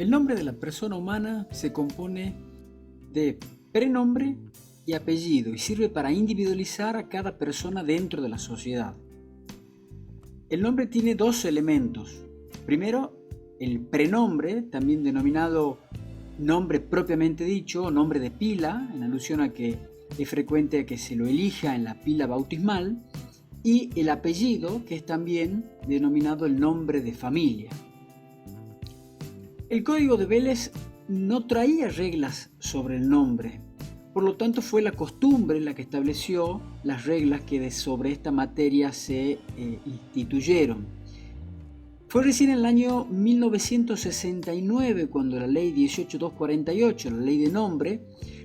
El nombre de la persona humana se compone de prenombre y apellido y sirve para individualizar a cada persona dentro de la sociedad. El nombre tiene dos elementos. Primero, el prenombre, también denominado nombre propiamente dicho o nombre de pila, en alusión a que es frecuente que se lo elija en la pila bautismal, y el apellido, que es también denominado el nombre de familia. El Código de Vélez no traía reglas sobre el nombre, por lo tanto fue la costumbre la que estableció las reglas que sobre esta materia se instituyeron. Fue recién en el año 1969 cuando la ley 18248, la ley de nombre,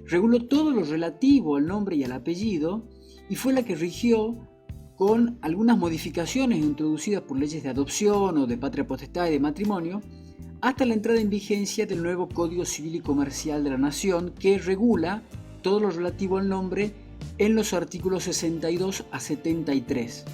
reguló todo lo relativo al nombre y al apellido y fue la que rigió con algunas modificaciones introducidas por leyes de adopción o de patria potestad y de matrimonio, hasta la entrada en vigencia del nuevo Código Civil y Comercial de la Nación, que regula todo lo relativo al nombre en los artículos 62 a 73.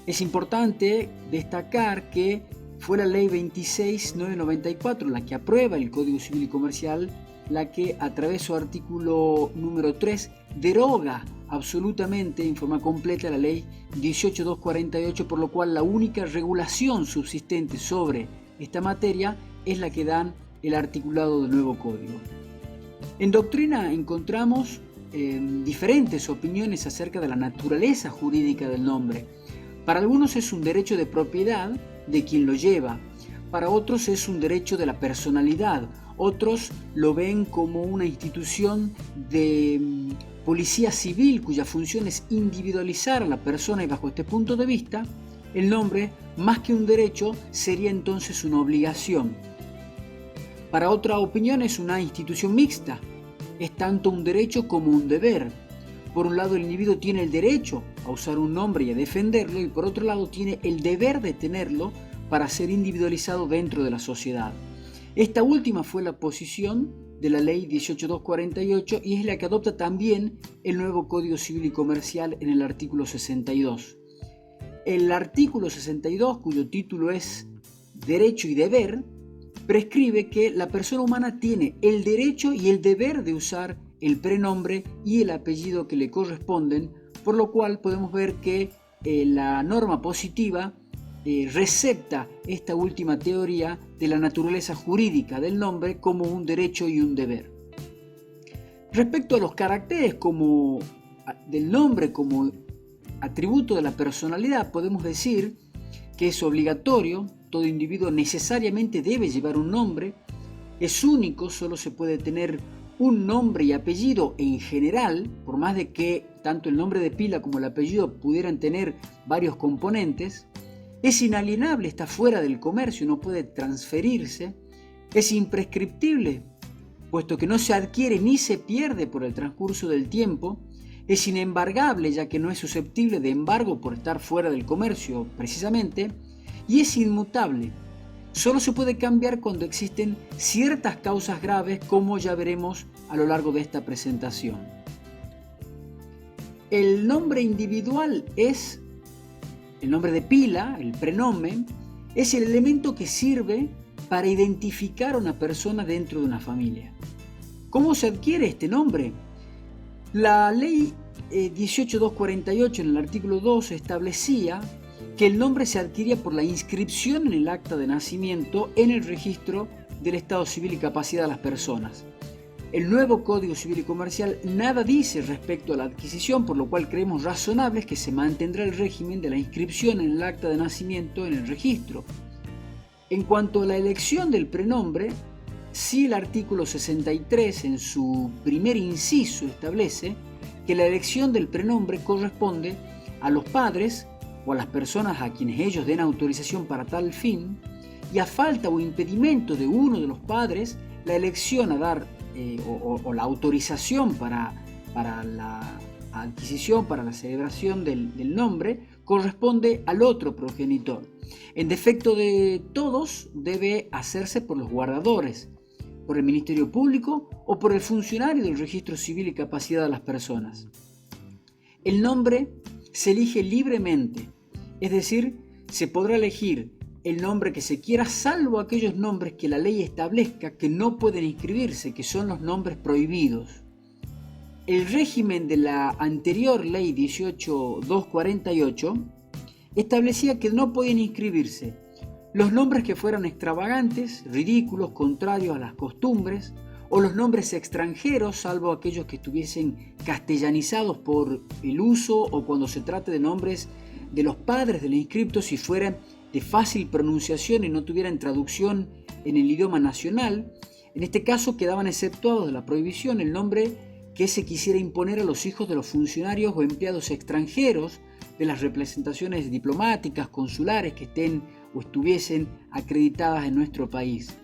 Es importante destacar que fue la ley 26994 la que aprueba el Código Civil y Comercial, la que a través de su artículo número 3 deroga absolutamente en forma completa la ley 18248, por lo cual la única regulación subsistente sobre esta materia es la que dan el articulado del nuevo código. En doctrina encontramos diferentes opiniones acerca de la naturaleza jurídica del nombre. Para algunos es un derecho de propiedad de quien lo lleva, para otros es un derecho de la personalidad, otros lo ven como una institución de policía civil cuya función es individualizar a la persona, y bajo este punto de vista, el nombre, más que un derecho, sería entonces una obligación. Para otra opinión es una institución mixta, es tanto un derecho como un deber. Por un lado el individuo tiene el derecho a usar un nombre y a defenderlo, y por otro lado tiene el deber de tenerlo para ser individualizado dentro de la sociedad. Esta última fue la posición de la ley 18248 y es la que adopta también el nuevo Código Civil y Comercial en el artículo 62. El artículo 62, cuyo título es Derecho y Deber, prescribe que la persona humana tiene el derecho y el deber de usar el prenombre y el apellido que le corresponden, por lo cual podemos ver que la norma positiva recepta esta última teoría de la naturaleza jurídica del nombre como un derecho y un deber. Respecto a los caracteres del nombre como atributo de la personalidad, podemos decir que es obligatorio, todo individuo necesariamente debe llevar un nombre, es único, solo se puede tener un nombre y apellido en general, por más de que tanto el nombre de pila como el apellido pudieran tener varios componentes, es inalienable, está fuera del comercio, no puede transferirse, es imprescriptible, puesto que no se adquiere ni se pierde por el transcurso del tiempo, es inembargable, ya que no es susceptible de embargo por estar fuera del comercio precisamente, y es inmutable. Solo se puede cambiar cuando existen ciertas causas graves, como ya veremos a lo largo de esta presentación. El nombre individual es el nombre de pila, el prenombre, es el elemento que sirve para identificar a una persona dentro de una familia. ¿Cómo se adquiere este nombre? La ley 18248 en el artículo 2 establecía que el nombre se adquiría por la inscripción en el acta de nacimiento en el registro del Estado Civil y Capacidad de las personas. El nuevo Código Civil y Comercial nada dice respecto a la adquisición, por lo cual creemos razonables que se mantendrá el régimen de la inscripción en el acta de nacimiento en el registro. En cuanto a la elección del prenombre, sí el artículo 63 en su primer inciso establece que la elección del prenombre corresponde a los padres o a las personas a quienes ellos den autorización para tal fin, y a falta o impedimento de uno de los padres, la elección a dar o la autorización para la adquisición, para la celebración del nombre, corresponde al otro progenitor. En defecto de todos, debe hacerse por los guardadores, por el Ministerio Público o por el funcionario del Registro Civil y Capacidad de las Personas. El nombre se elige libremente, es decir, se podrá elegir el nombre que se quiera, salvo aquellos nombres que la ley establezca que no pueden inscribirse, que son los nombres prohibidos. El régimen de la anterior ley 18.248 establecía que no podían inscribirse los nombres que fueran extravagantes, ridículos, contrarios a las costumbres, o los nombres extranjeros, salvo aquellos que estuviesen castellanizados por el uso o cuando se trate de nombres de los padres del inscripto, si fueran de fácil pronunciación y no tuvieran traducción en el idioma nacional. En este caso quedaban exceptuados de la prohibición el nombre que se quisiera imponer a los hijos de los funcionarios o empleados extranjeros de las representaciones diplomáticas, consulares que estén o estuviesen acreditadas en nuestro país.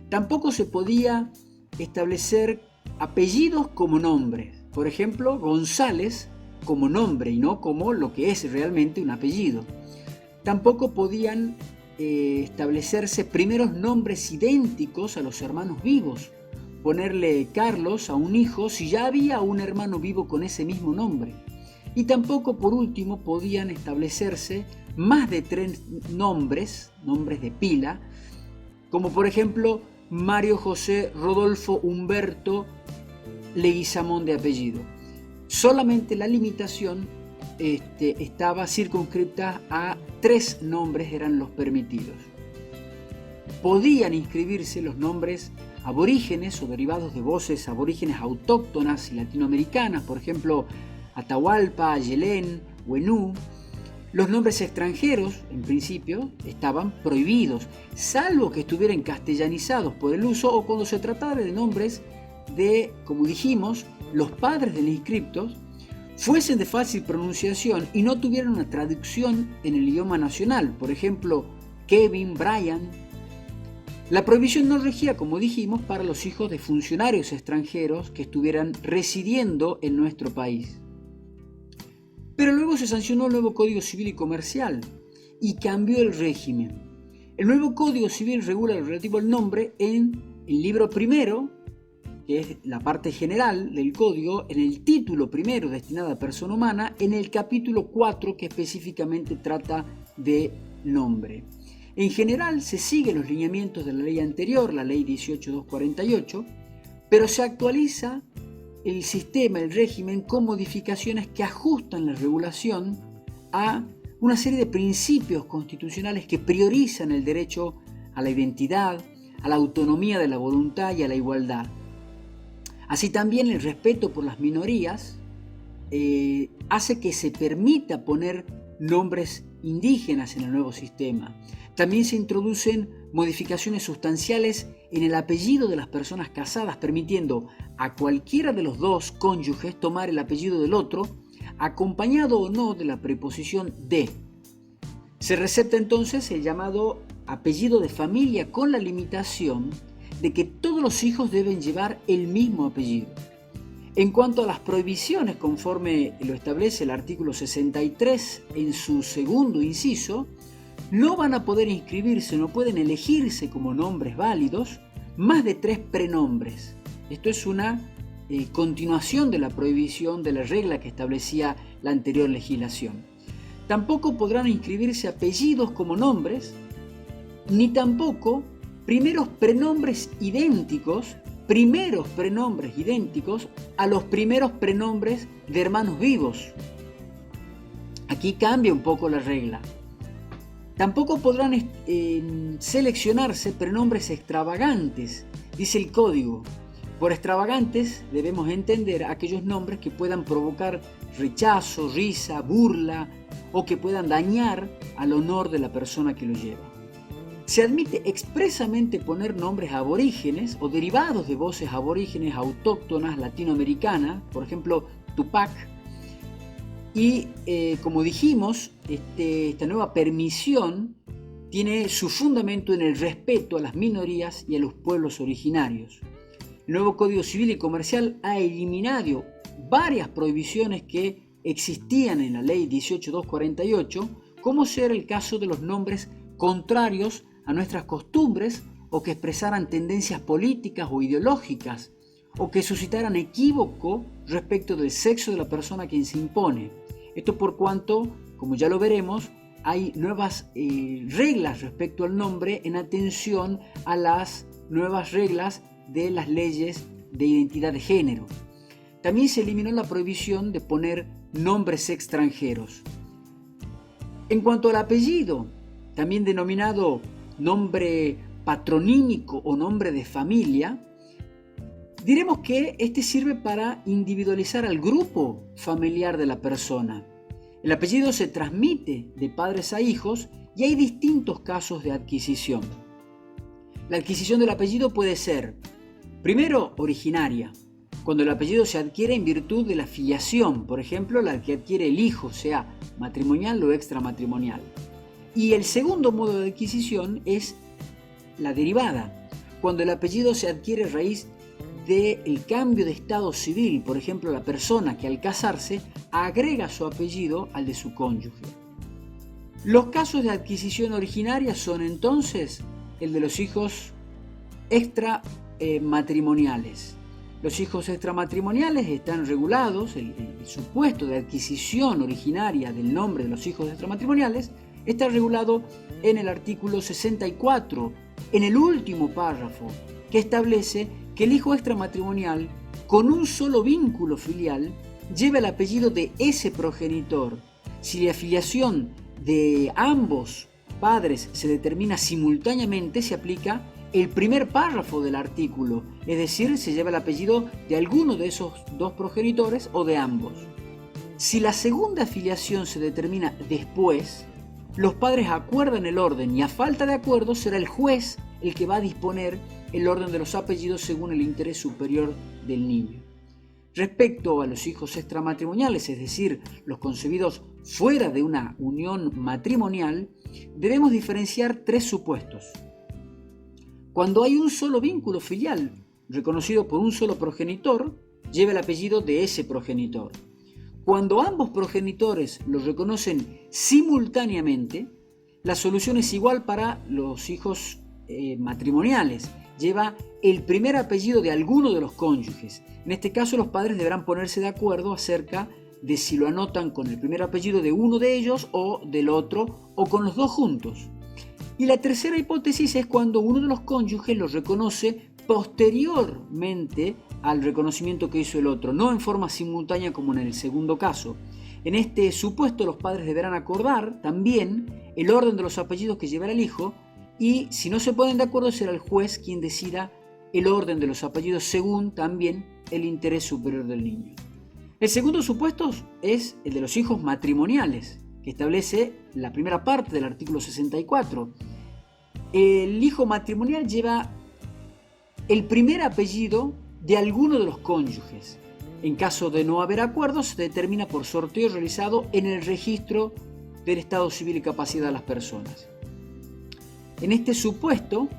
Tampoco se podía establecer apellidos como nombres. Por ejemplo, González como nombre y no como lo que es realmente un apellido. Tampoco podían establecerse primeros nombres idénticos a los hermanos vivos. Ponerle Carlos a un hijo si ya había un hermano vivo con ese mismo nombre. Y tampoco, por último, podían establecerse más de 3 nombres de pila, como por ejemplo Mario José Rodolfo Humberto Leguizamón de apellido. Solamente la limitación estaba circunscripta a 3 nombres, eran los permitidos. Podían inscribirse los nombres aborígenes o derivados de voces aborígenes autóctonas y latinoamericanas, por ejemplo, Atahualpa, Ayelén, Huenú. Los nombres extranjeros, en principio, estaban prohibidos, salvo que estuvieran castellanizados por el uso o cuando se tratara de nombres de, como dijimos, los padres del inscripto, fuesen de fácil pronunciación y no tuvieran una traducción en el idioma nacional, por ejemplo, Kevin, Brian. La prohibición no regía, como dijimos, para los hijos de funcionarios extranjeros que estuvieran residiendo en nuestro país. Pero luego se sancionó el nuevo Código Civil y Comercial y cambió el régimen. El nuevo Código Civil regula lo relativo al nombre en el libro primero, que es la parte general del código, en el título primero destinado a persona humana, en el capítulo 4 que específicamente trata de nombre. En general se siguen los lineamientos de la ley anterior, la ley 18.248, pero se actualiza el sistema, el régimen, con modificaciones que ajustan la regulación a una serie de principios constitucionales que priorizan el derecho a la identidad, a la autonomía de la voluntad y a la igualdad. Así también el respeto por las minorías hace que se permita poner nombres indígenas en el nuevo sistema. También se introducen modificaciones sustanciales en el apellido de las personas casadas, permitiendo a cualquiera de los dos cónyuges tomar el apellido del otro, acompañado o no de la preposición de. Se receta entonces el llamado apellido de familia con la limitación de que todos los hijos deben llevar el mismo apellido. En cuanto a las prohibiciones, conforme lo establece el artículo 63 en su segundo inciso, no van a poder inscribirse, no pueden elegirse como nombres válidos más de 3 prenombres. Esto es una continuación de la prohibición de la regla que establecía la anterior legislación. Tampoco podrán inscribirse apellidos como nombres, ni tampoco primeros prenombres idénticos a los primeros prenombres de hermanos vivos. Aquí cambia un poco la regla. Tampoco podrán seleccionarse prenombres extravagantes, dice el código. Por extravagantes debemos entender aquellos nombres que puedan provocar rechazo, risa, burla o que puedan dañar al honor de la persona que lo lleva. Se admite expresamente poner nombres aborígenes o derivados de voces aborígenes autóctonas latinoamericanas, por ejemplo, Tupac. Y como dijimos, esta nueva permisión tiene su fundamento en el respeto a las minorías y a los pueblos originarios. El nuevo Código Civil y Comercial ha eliminado varias prohibiciones que existían en la Ley 18.248, como ser el caso de los nombres contrarios a nuestras costumbres o que expresaran tendencias políticas o ideológicas o que suscitaran equívoco respecto del sexo de la persona a quien se impone. Esto por cuanto, como ya lo veremos, hay nuevas reglas respecto al nombre en atención a las nuevas reglas de las leyes de identidad de género. También se eliminó la prohibición de poner nombres extranjeros. En cuanto al apellido, también denominado nombre patronímico o nombre de familia, diremos que este sirve para individualizar al grupo familiar de la persona. El apellido se transmite de padres a hijos y hay distintos casos de adquisición. La adquisición del apellido puede ser, primero, originaria, cuando el apellido se adquiere en virtud de la filiación, por ejemplo, la que adquiere el hijo, sea matrimonial o extramatrimonial. Y el segundo modo de adquisición es la derivada, cuando el apellido se adquiere a raíz del cambio de estado civil, por ejemplo, la persona que al casarse agrega su apellido al de su cónyuge. Los casos de adquisición originaria son entonces el de los hijos extramatrimoniales. Los hijos extramatrimoniales están regulados, el supuesto de adquisición originaria del nombre de los hijos extramatrimoniales está regulado en el artículo 64, en el último párrafo, que establece que el hijo extramatrimonial, con un solo vínculo filial, lleva el apellido de ese progenitor. Si la filiación de ambos padres se determina simultáneamente, se aplica el primer párrafo del artículo, es decir, se lleva el apellido de alguno de esos dos progenitores o de ambos. Si la segunda filiación se determina después, los padres acuerdan el orden y a falta de acuerdo será el juez el que va a disponer el orden de los apellidos según el interés superior del niño. Respecto a los hijos extramatrimoniales, es decir, los concebidos fuera de una unión matrimonial, debemos diferenciar tres supuestos. Cuando hay un solo vínculo filial, reconocido por un solo progenitor, lleva el apellido de ese progenitor. Cuando ambos progenitores los reconocen simultáneamente, la solución es igual para los hijos matrimoniales. Lleva el primer apellido de alguno de los cónyuges. En este caso, los padres deberán ponerse de acuerdo acerca de si lo anotan con el primer apellido de uno de ellos o del otro, o con los dos juntos. Y la tercera hipótesis es cuando uno de los cónyuges los reconoce posteriormente al reconocimiento que hizo el otro, no en forma simultánea como en el segundo caso. En este supuesto, los padres deberán acordar también el orden de los apellidos que llevará el hijo, y si no se ponen de acuerdo será el juez quien decida el orden de los apellidos según también el interés superior del niño. El segundo supuesto es el de los hijos matrimoniales, que establece la primera parte del artículo 64. El hijo matrimonial lleva el primer apellido de alguno de los cónyuges. En caso de no haber acuerdo, se determina por sorteo realizado en el registro del estado civil y capacidad de las personas. En este supuesto,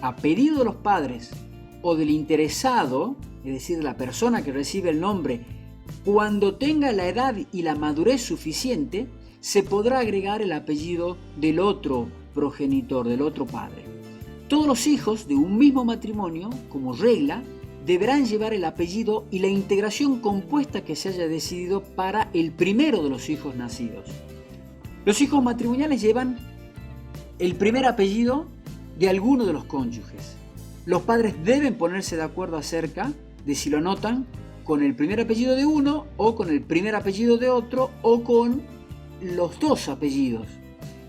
a pedido de los padres o del interesado, es decir, la persona que recibe el nombre, cuando tenga la edad y la madurez suficiente, se podrá agregar el apellido del otro progenitor, del otro padre. Todos los hijos de un mismo matrimonio, como regla, deberán llevar el apellido y la integración compuesta que se haya decidido para el primero de los hijos nacidos. Los hijos matrimoniales llevan el primer apellido de alguno de los cónyuges. Los padres deben ponerse de acuerdo acerca de si lo anotan con el primer apellido de uno o con el primer apellido de otro o con los dos apellidos.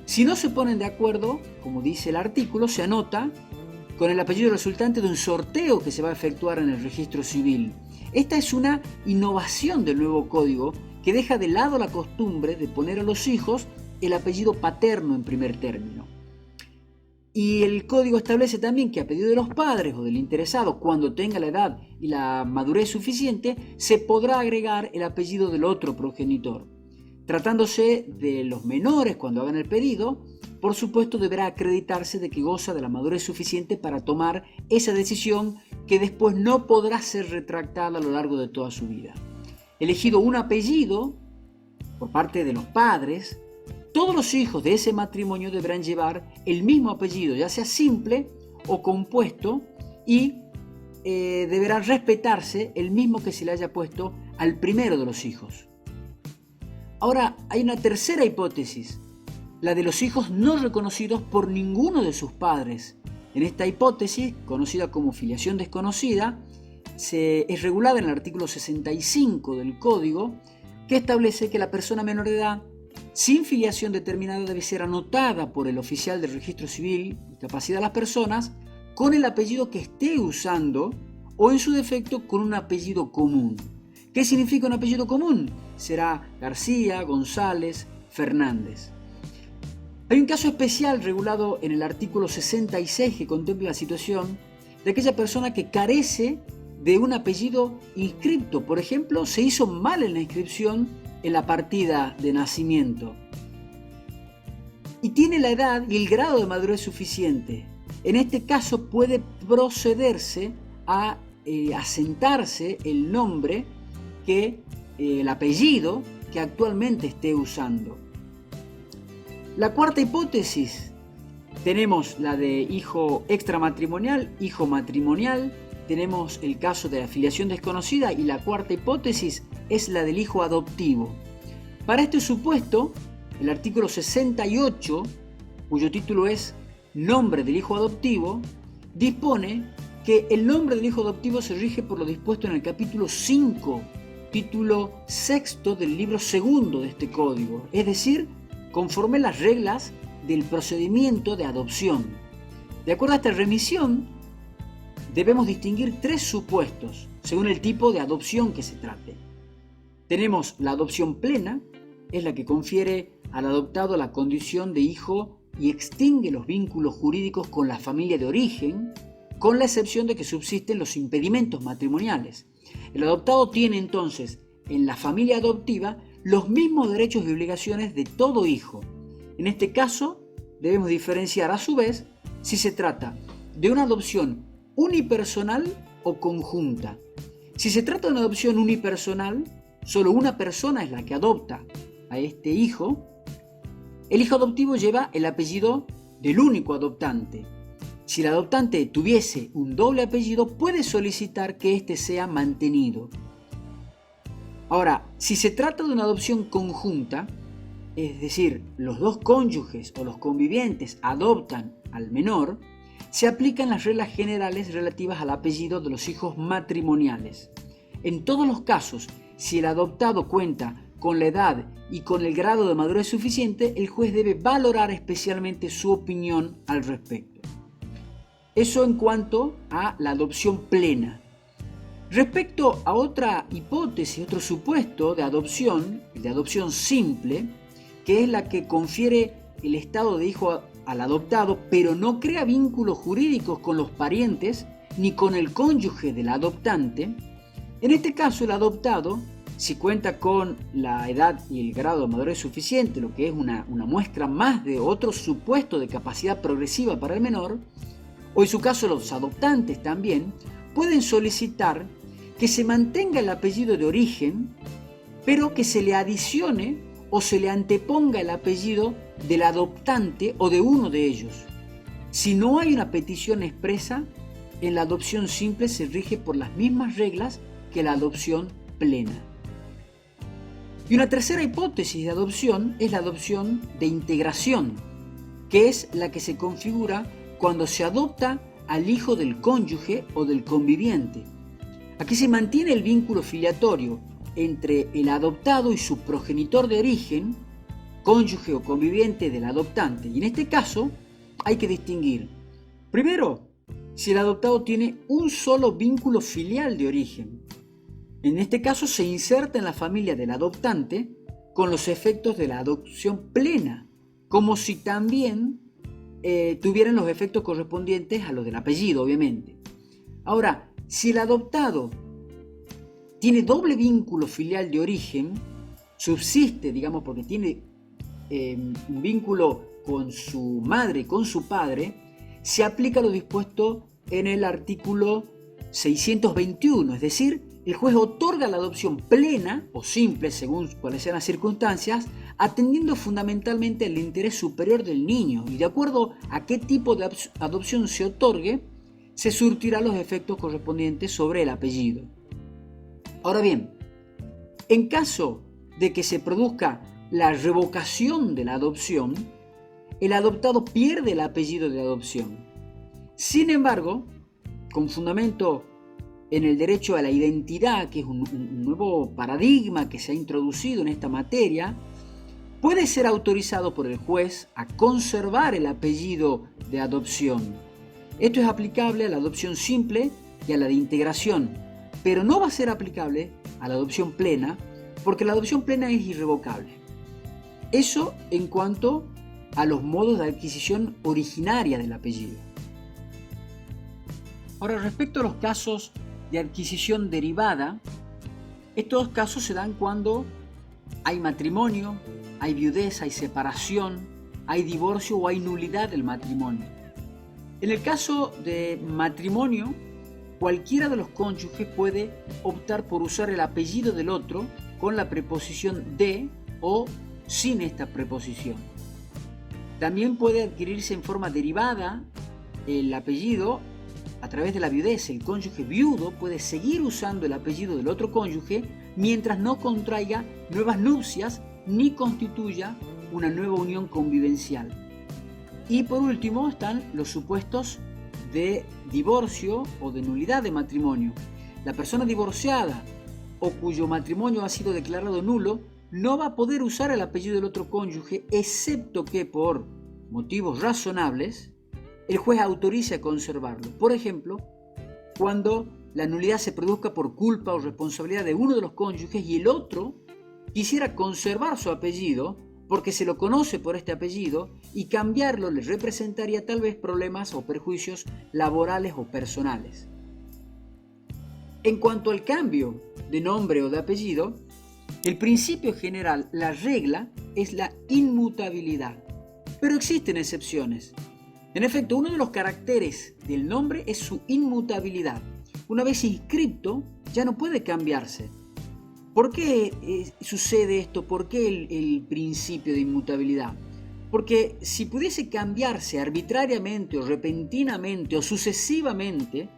Si no se ponen de acuerdo, como dice el artículo, se anota con el apellido resultante de un sorteo que se va a efectuar en el registro civil. Esta es una innovación del nuevo código que deja de lado la costumbre de poner a los hijos el apellido paterno en primer término. Y el código establece también que a pedido de los padres o del interesado, cuando tenga la edad y la madurez suficiente, se podrá agregar el apellido del otro progenitor. Tratándose de los menores cuando hagan el pedido, por supuesto deberá acreditarse de que goza de la madurez suficiente para tomar esa decisión que después no podrá ser retractada a lo largo de toda su vida. Elegido un apellido por parte de los padres, todos los hijos de ese matrimonio deberán llevar el mismo apellido, ya sea simple o compuesto, y deberá respetarse el mismo que se le haya puesto al primero de los hijos. Ahora, hay una tercera hipótesis, la de los hijos no reconocidos por ninguno de sus padres. En esta hipótesis, conocida como filiación desconocida, es regulada en el artículo 65 del Código, que establece que la persona menor de edad sin filiación determinada debe ser anotada por el oficial del registro civil y capacidad de las personas con el apellido que esté usando o en su defecto con un apellido común. ¿Qué significa un apellido común? Será García, González, Fernández. Hay un caso especial regulado en el artículo 66 que contempla la situación de aquella persona que carece de un apellido inscripto. Por ejemplo, se hizo mal en la inscripción en la partida de nacimiento y tiene la edad y el grado de madurez suficiente. En este caso puede procederse a asentarse el nombre el apellido que actualmente esté usando. La cuarta hipótesis, tenemos la de hijo extramatrimonial, hijo matrimonial, tenemos el caso de la filiación desconocida y la cuarta hipótesis es la del hijo adoptivo. Para este supuesto, el artículo 68, cuyo título es Nombre del hijo adoptivo, dispone que el nombre del hijo adoptivo se rige por lo dispuesto en el capítulo 5, título 6 del libro segundo de este código, es decir, conforme las reglas del procedimiento de adopción. De acuerdo a esta remisión, debemos distinguir tres supuestos, según el tipo de adopción que se trate. Tenemos la adopción plena, es la que confiere al adoptado la condición de hijo y extingue los vínculos jurídicos con la familia de origen, con la excepción de que subsisten los impedimentos matrimoniales. El adoptado tiene entonces en la familia adoptiva los mismos derechos y obligaciones de todo hijo. En este caso, debemos diferenciar a su vez si se trata de una adopción unipersonal o conjunta. Si se trata de una adopción unipersonal, solo una persona es la que adopta a este hijo. El hijo adoptivo lleva el apellido del único adoptante. Si el adoptante tuviese un doble apellido, puede solicitar que éste sea mantenido. Ahora, si se trata de una adopción conjunta, es decir, los dos cónyuges o los convivientes adoptan al menor, se aplican las reglas generales relativas al apellido de los hijos matrimoniales. En todos los casos, si el adoptado cuenta con la edad y con el grado de madurez suficiente, el juez debe valorar especialmente su opinión al respecto. Eso en cuanto a la adopción plena. Respecto a otra hipótesis, otro supuesto de adopción, el de adopción simple, que es la que confiere el estado de hijo al adoptado, pero no crea vínculos jurídicos con los parientes ni con el cónyuge del adoptante. En este caso, el adoptado, si cuenta con la edad y el grado de madurez suficiente, lo que es una muestra más de otro supuesto de capacidad progresiva para el menor, o en su caso los adoptantes también, pueden solicitar que se mantenga el apellido de origen, pero que se le adicione o se le anteponga el apellido del adoptante o de uno de ellos. Si no hay una petición expresa, en la adopción simple se rige por las mismas reglas que la adopción plena. Y una tercera hipótesis de adopción es la adopción de integración, que es la que se configura cuando se adopta al hijo del cónyuge o del conviviente. Aquí se mantiene el vínculo filiatorio entre el adoptado y su progenitor de origen, cónyuge o conviviente del adoptante. Y en este caso hay que distinguir, primero, si el adoptado tiene un solo vínculo filial de origen. En este caso se inserta en la familia del adoptante con los efectos de la adopción plena, como si también tuvieran los efectos correspondientes a los del apellido, obviamente. Ahora, si el adoptado tiene doble vínculo filial de origen, subsiste, digamos, porque tiene un vínculo con su madre y con su padre, se aplica lo dispuesto en el artículo 621, es decir, el juez otorga la adopción plena o simple, según cuáles sean las circunstancias, atendiendo fundamentalmente el interés superior del niño, y de acuerdo a qué tipo de adopción se otorgue, se surtirá los efectos correspondientes sobre el apellido. Ahora bien, en caso de que se produzca la revocación de la adopción, el adoptado pierde el apellido de adopción. Sin embargo, con fundamento en el derecho a la identidad, que es un nuevo paradigma que se ha introducido en esta materia, puede ser autorizado por el juez a conservar el apellido de adopción. Esto es aplicable a la adopción simple y a la de integración, pero no va a ser aplicable a la adopción plena, porque la adopción plena es irrevocable. Eso en cuanto a los modos de adquisición originaria del apellido. Ahora, respecto a los casos de adquisición derivada, estos casos se dan cuando hay matrimonio, hay viudez, hay separación, hay divorcio o hay nulidad del matrimonio. En el caso de matrimonio, cualquiera de los cónyuges puede optar por usar el apellido del otro con la preposición de o sin esta preposición. También puede adquirirse en forma derivada el apellido a través de la viudez. El cónyuge viudo puede seguir usando el apellido del otro cónyuge mientras no contraiga nuevas nupcias ni constituya una nueva unión convivencial. Y por último están los supuestos de divorcio o de nulidad de matrimonio. La persona divorciada o cuyo matrimonio ha sido declarado nulo no va a poder usar el apellido del otro cónyuge, excepto que por motivos razonables el juez autorice a conservarlo. Por ejemplo, cuando la nulidad se produzca por culpa o responsabilidad de uno de los cónyuges y el otro quisiera conservar su apellido porque se lo conoce por este apellido y cambiarlo le representaría tal vez problemas o perjuicios laborales o personales. En cuanto al cambio de nombre o de apellido, el principio general, la regla, es la inmutabilidad, pero existen excepciones. En efecto, uno de los caracteres del nombre es su inmutabilidad. Una vez inscripto, ya no puede cambiarse. ¿Por qué sucede esto? ¿Por qué el principio de inmutabilidad? Porque si pudiese cambiarse arbitrariamente o repentinamente o sucesivamente,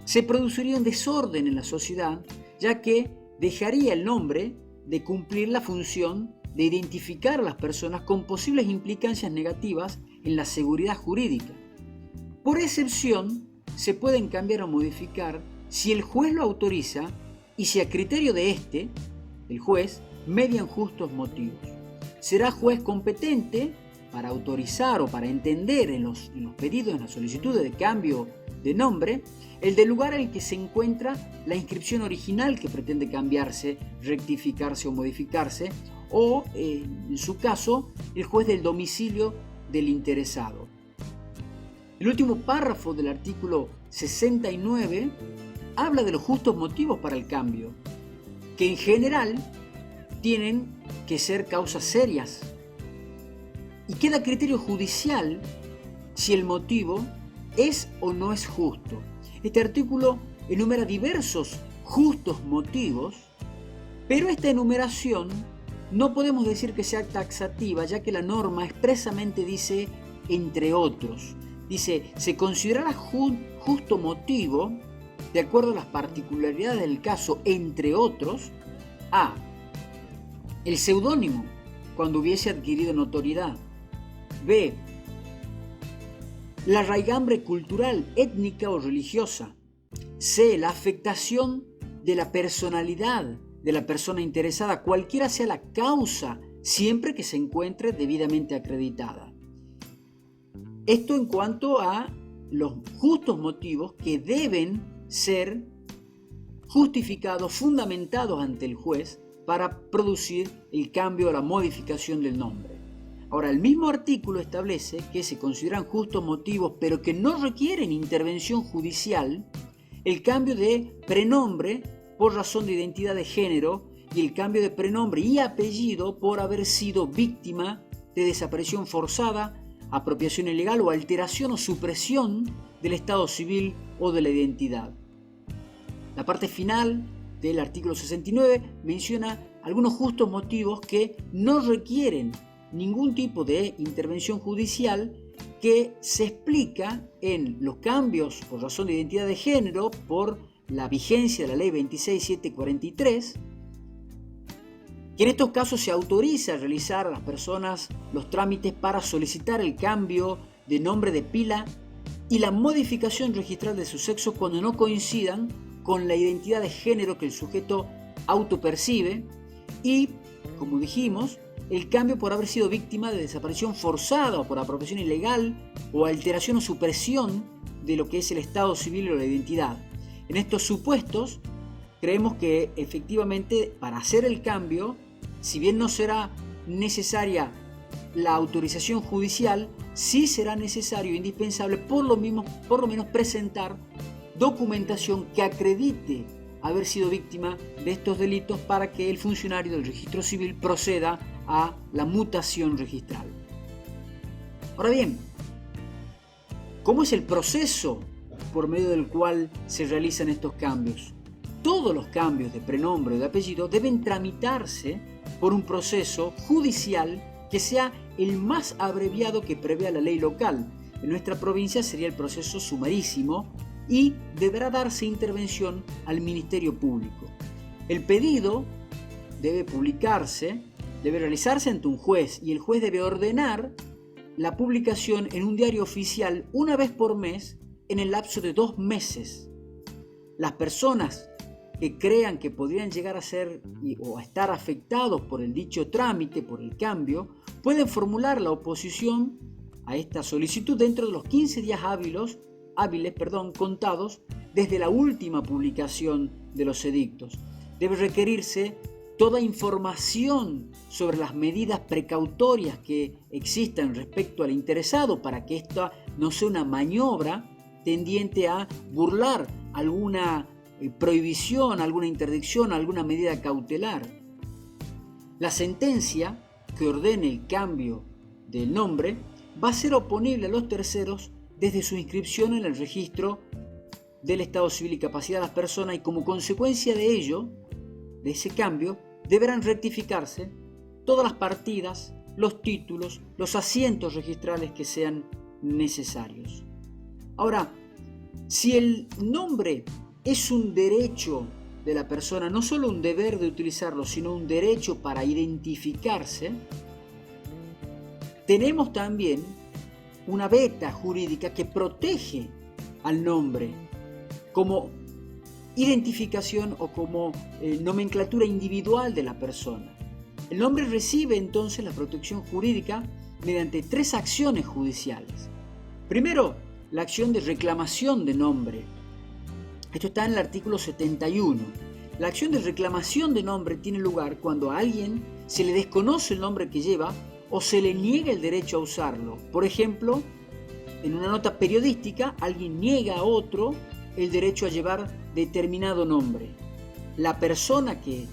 se produciría un desorden en la sociedad, ya que dejaría el nombre de cumplir la función de identificar a las personas con posibles implicancias negativas en la seguridad jurídica. Por excepción, se pueden cambiar o modificar si el juez lo autoriza y si a criterio de el juez, median justos motivos. Será juez competente para autorizar o para entender en los pedidos, en las solicitudes de cambio de nombre, el del lugar en el que se encuentra la inscripción original que pretende cambiarse, rectificarse o modificarse, o, en su caso, el juez del domicilio del interesado. El último párrafo del artículo 69 habla de los justos motivos para el cambio, que en general tienen que ser causas serias, y queda a criterio judicial si el motivo es o no es justo. Este artículo enumera diversos justos motivos, pero esta enumeración no podemos decir que sea taxativa, ya que la norma expresamente dice entre otros. Dice, se considerará justo motivo, de acuerdo a las particularidades del caso, entre otros, a. el seudónimo, cuando hubiese adquirido notoriedad. B. la raigambre cultural, étnica o religiosa. C. la afectación de la personalidad de la persona interesada, cualquiera sea la causa, siempre que se encuentre debidamente acreditada. Esto en cuanto a los justos motivos que deben ser justificados, fundamentados ante el juez para producir el cambio o la modificación del nombre. Ahora, el mismo artículo establece que se consideran justos motivos, pero que no requieren intervención judicial, el cambio de prenombre por razón de identidad de género y el cambio de prenombre y apellido por haber sido víctima de desaparición forzada, apropiación ilegal o alteración o supresión del estado civil o de la identidad. La parte final del artículo 69 menciona algunos justos motivos que no requieren ningún tipo de intervención judicial, que se explica en los cambios por razón de identidad de género por la vigencia de la ley 26743, que en estos casos se autoriza a realizar a las personas los trámites para solicitar el cambio de nombre de pila y la modificación registral de su sexo cuando no coincidan con la identidad de género que el sujeto autopercibe y, como dijimos, el cambio por haber sido víctima de desaparición forzada o por apropiación ilegal o alteración o supresión de lo que es el estado civil o la identidad. En estos supuestos, creemos que efectivamente para hacer el cambio, si bien no será necesaria la autorización judicial, sí será necesario e indispensable por lo menos presentar documentación que acredite haber sido víctima de estos delitos para que el funcionario del registro civil proceda a la mutación registral. Ahora bien, ¿cómo es el proceso por medio del cual se realizan estos cambios? Todos los cambios de prenombre o de apellido deben tramitarse por un proceso judicial que sea el más abreviado que prevea la ley local. En nuestra provincia sería el proceso sumarísimo y deberá darse intervención al Ministerio Público. El pedido debe realizarse ante un juez y el juez debe ordenar la publicación en un diario oficial una vez por mes en el lapso de 2 meses. Las personas que crean que podrían llegar a ser o a estar afectados por el dicho trámite, por el cambio, pueden formular la oposición a esta solicitud dentro de los 15 días hábiles, contados desde la última publicación de los edictos. Debe requerirse toda información sobre las medidas precautorias que existan respecto al interesado para que esta no sea una maniobra tendiente a burlar alguna prohibición, alguna interdicción, alguna medida cautelar. La sentencia que ordene el cambio del nombre va a ser oponible a los terceros desde su inscripción en el registro del Estado Civil y Capacidad de las personas y como consecuencia de ello, de ese cambio, deberán rectificarse todas las partidas, los títulos, los asientos registrales que sean necesarios. Ahora, si el nombre es un derecho de la persona, no solo un deber de utilizarlo, sino un derecho para identificarse, tenemos también una veta jurídica que protege al nombre como identificación o como nomenclatura individual de la persona. El nombre recibe entonces la protección jurídica mediante 3 acciones judiciales. Primero, la acción de reclamación de nombre. Esto está en el artículo 71. La acción de reclamación de nombre tiene lugar cuando a alguien se le desconoce el nombre que lleva o se le niega el derecho a usarlo. Por ejemplo, en una nota periodística, alguien niega a otro el derecho a llevar determinado nombre. La persona que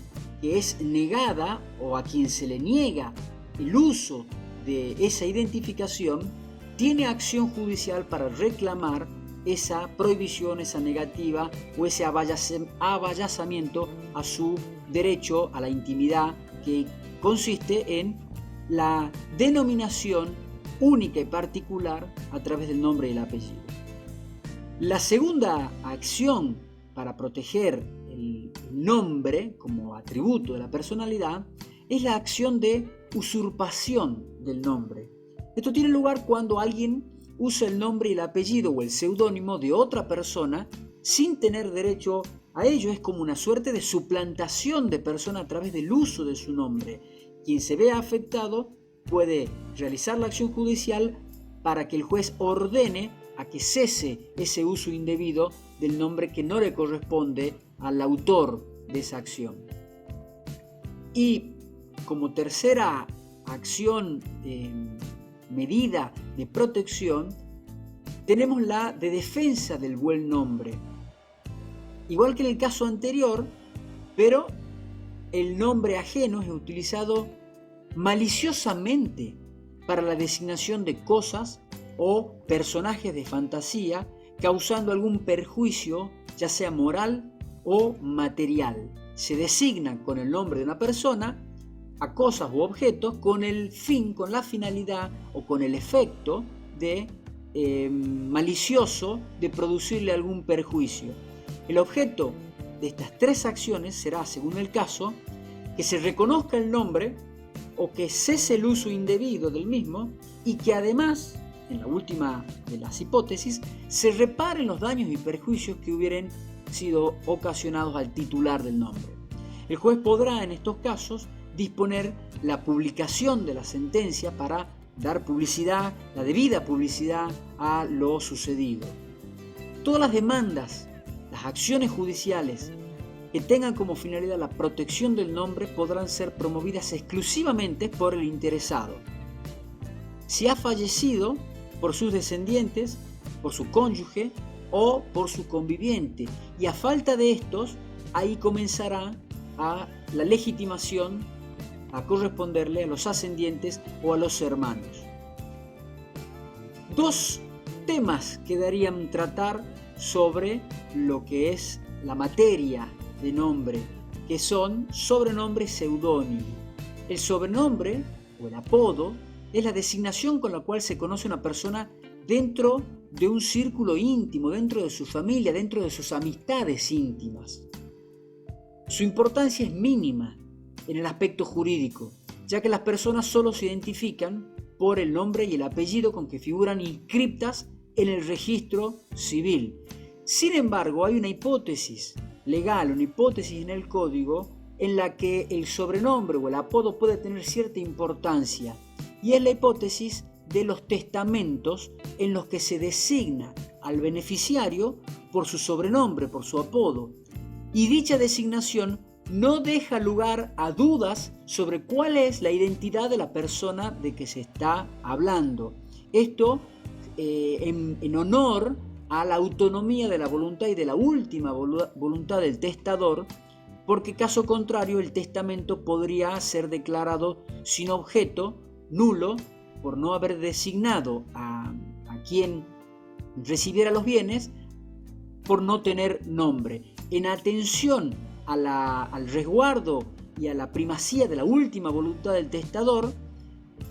es negada o a quien se le niega el uso de esa identificación tiene acción judicial para reclamar esa prohibición, esa negativa o ese avallazamiento a su derecho a la intimidad que consiste en la denominación única y particular a través del nombre y el apellido. La segunda acción para proteger el nombre como atributo de la personalidad es la acción de usurpación del nombre. Esto tiene lugar cuando alguien usa el nombre y el apellido o el seudónimo de otra persona sin tener derecho a ello. Es como una suerte de suplantación de persona a través del uso de su nombre. Quien se vea afectado puede realizar la acción judicial para que el juez ordene a que cese ese uso indebido del nombre que no le corresponde al autor de esa acción. Y como tercera acción medida de protección, tenemos la de defensa del buen nombre. Igual que en el caso anterior, pero el nombre ajeno es utilizado maliciosamente para la designación de cosas o personajes de fantasía, causando algún perjuicio, ya sea moral o material. Se designa con el nombre de una persona a cosas u objetos con el fin, con la finalidad o con el efecto de malicioso de producirle algún perjuicio. El objeto de estas 3 acciones será, según el caso, que se reconozca el nombre o que cese el uso indebido del mismo y que además, en la última de las hipótesis, se reparen los daños y perjuicios que hubieran sido ocasionados al titular del nombre. El juez podrá en estos casos disponer la publicación de la sentencia para dar publicidad, la debida publicidad a lo sucedido. Todas las demandas, las acciones judiciales que tengan como finalidad la protección del nombre podrán ser promovidas exclusivamente por el interesado. Si ha fallecido, por sus descendientes, por su cónyuge o por su conviviente, y a falta de estos, ahí comenzará la legitimación a corresponderle a los ascendientes o a los hermanos. Dos temas quedarían tratar sobre lo que es la materia de nombre, que son sobrenombre y seudónimo. El sobrenombre o el apodo es la designación con la cual se conoce a una persona dentro de un círculo íntimo, dentro de su familia, dentro de sus amistades íntimas. Su importancia es mínima en el aspecto jurídico, ya que las personas solo se identifican por el nombre y el apellido con que figuran inscriptas en el registro civil. Sin embargo, hay una hipótesis legal, una hipótesis en el código en la que el sobrenombre o el apodo puede tener cierta importancia, y es la hipótesis de los testamentos en los que se designa al beneficiario por su sobrenombre, por su apodo, y dicha designación no deja lugar a dudas sobre cuál es la identidad de la persona de que se está hablando. Esto en honor a la autonomía de la voluntad y de la última voluntad del testador, porque caso contrario el testamento podría ser declarado sin objeto, nulo, por no haber designado a quien recibiera los bienes, por no tener nombre. En atención al resguardo y a la primacía de la última voluntad del testador,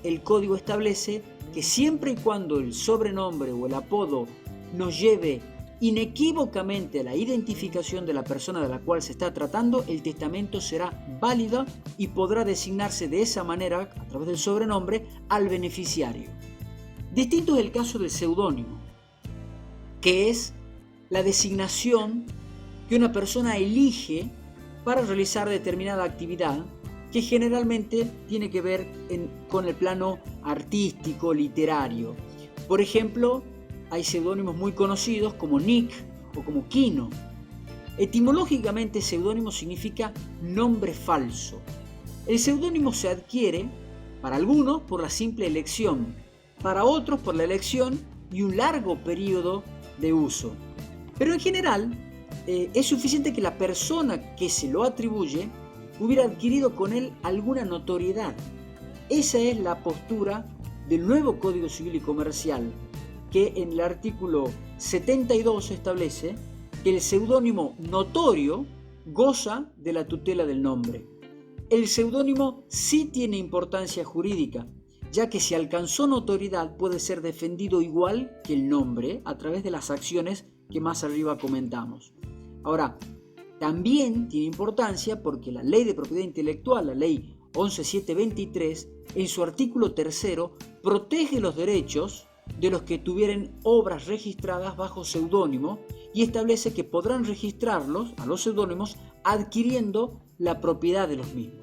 el código establece que siempre y cuando el sobrenombre o el apodo nos lleve inequívocamente a la identificación de la persona de la cual se está tratando, el testamento será válido y podrá designarse de esa manera, a través del sobrenombre, al beneficiario. Distinto es el caso del seudónimo, que es la designación que una persona elige para realizar determinada actividad que generalmente tiene que ver con el plano artístico, literario. Por ejemplo, hay seudónimos muy conocidos como Nick o como Quino. Etimológicamente, seudónimo significa nombre falso. El seudónimo se adquiere, para algunos, por la simple elección, para otros por la elección y un largo periodo de uso. Pero en general, es suficiente que la persona que se lo atribuye hubiera adquirido con él alguna notoriedad. Esa es la postura del nuevo Código Civil y Comercial, que en el artículo 72 establece que el seudónimo notorio goza de la tutela del nombre. El seudónimo sí tiene importancia jurídica, ya que si alcanzó notoriedad puede ser defendido igual que el nombre a través de las acciones que más arriba comentamos. Ahora, también tiene importancia porque la Ley de Propiedad Intelectual, la Ley 11723, en su artículo 3, protege los derechos de los que tuvieran obras registradas bajo seudónimo y establece que podrán registrarlos a los seudónimos adquiriendo la propiedad de los mismos.